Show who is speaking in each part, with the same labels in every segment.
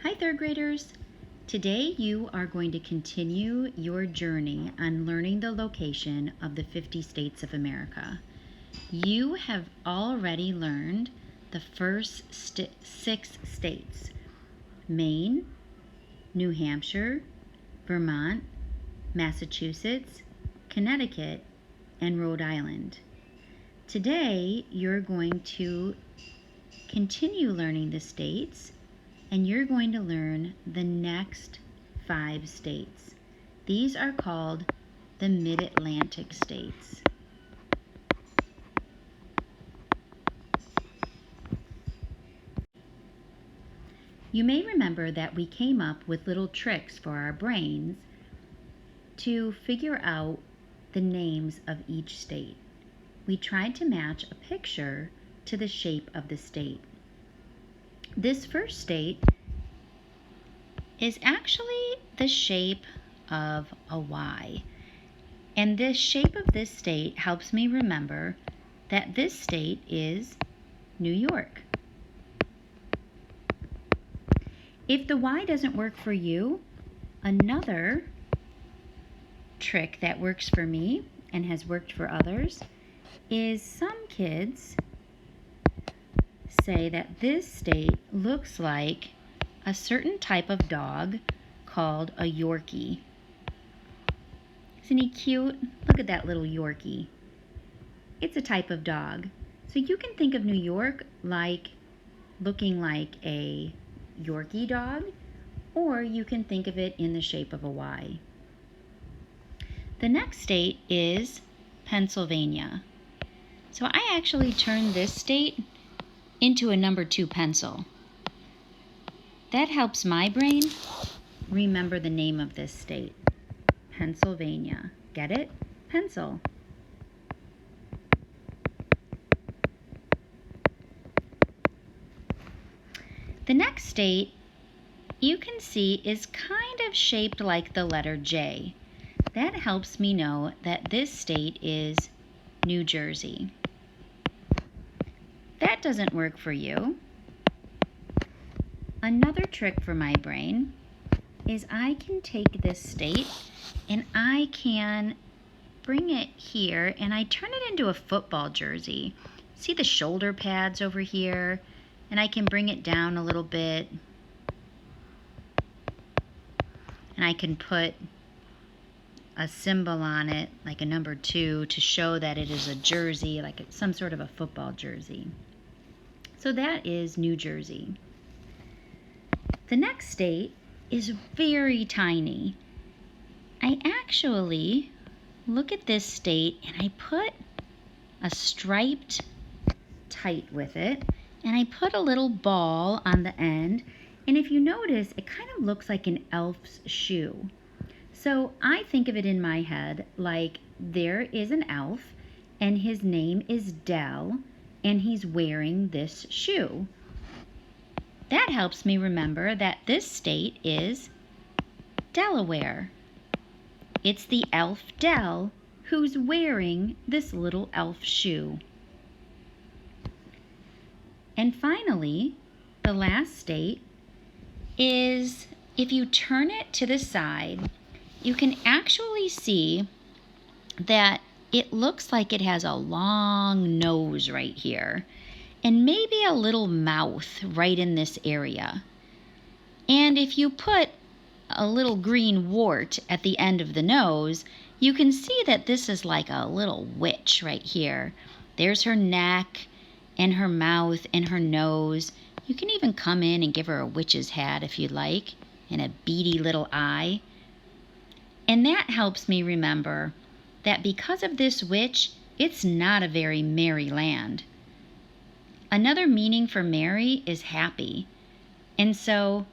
Speaker 1: Hi, third graders. Today you are going to continue your journey on learning the location of the 50 states of America. You have already learned the first 6 states: Maine, New Hampshire, Vermont, Massachusetts, Connecticut, and Rhode Island. Today you're going to continue learning the states, and you're going to learn the next 5 states. These are called the Mid-Atlantic states. You may remember that we came up with little tricks for our brains to figure out the names of each state. We tried to match a picture to the shape of the state. This first state is actually the shape of a Y. And this shape of this state helps me remember that this state is New York. If the Y doesn't work for you, another trick that works for me and has worked for others is some kids say that this state looks like a certain type of dog called a Yorkie. Isn't he cute? Look at that little Yorkie. It's a type of dog. So you can think of New York like looking like a Yorkie dog, or you can think of it in the shape of a Y. The next state is Pennsylvania. So I actually turned this state into a number 2 pencil. That helps my brain remember the name of this state, Pennsylvania. Get it? Pencil. The next state you can see is kind of shaped like the letter J. That helps me know that this state is New Jersey. That doesn't work for you. Another trick for my brain is I can take this state and I can bring it here and I turn it into a football jersey. See the shoulder pads over here? And I can bring it down a little bit. And I can put a symbol on it, like a number 2, to show that it is a jersey, like some sort of a football jersey. So that is New Jersey. The next state is very tiny. I actually look at this state and I put a striped tight with it, and I put a little ball on the end, and if you notice, it kind of looks like an elf's shoe. So I think of it in my head like there is an elf, and his name is Dell, and he's wearing this shoe. That helps me remember that this state is Delaware. It's the elf Dell who's wearing this little elf shoe. And finally, the last state is, if you turn it to the side, you can actually see that it looks like it has a long nose right here, and maybe a little mouth right in this area. And if you put a little green wart at the end of the nose, you can see that this is like a little witch right here. There's her neck and her mouth and her nose. You can even come in and give her a witch's hat if you'd like, and a beady little eye. And that helps me remember that because of this witch, it's not a very merry land. Another meaning for merry is happy. And so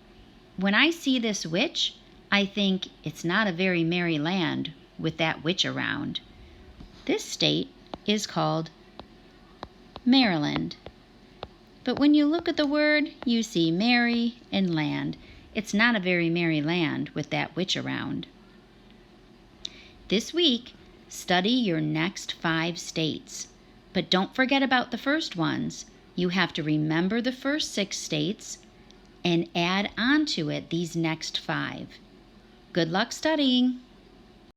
Speaker 1: when I see this witch, I think it's not a very merry land with that witch around. This state is called Maryland. But when you look at the word, you see merry and land. It's not a very merry land with that witch around. This week, study your next 5 states. But don't forget about the first ones. You have to remember the first 6 states and add onto it these next 5. Good luck studying!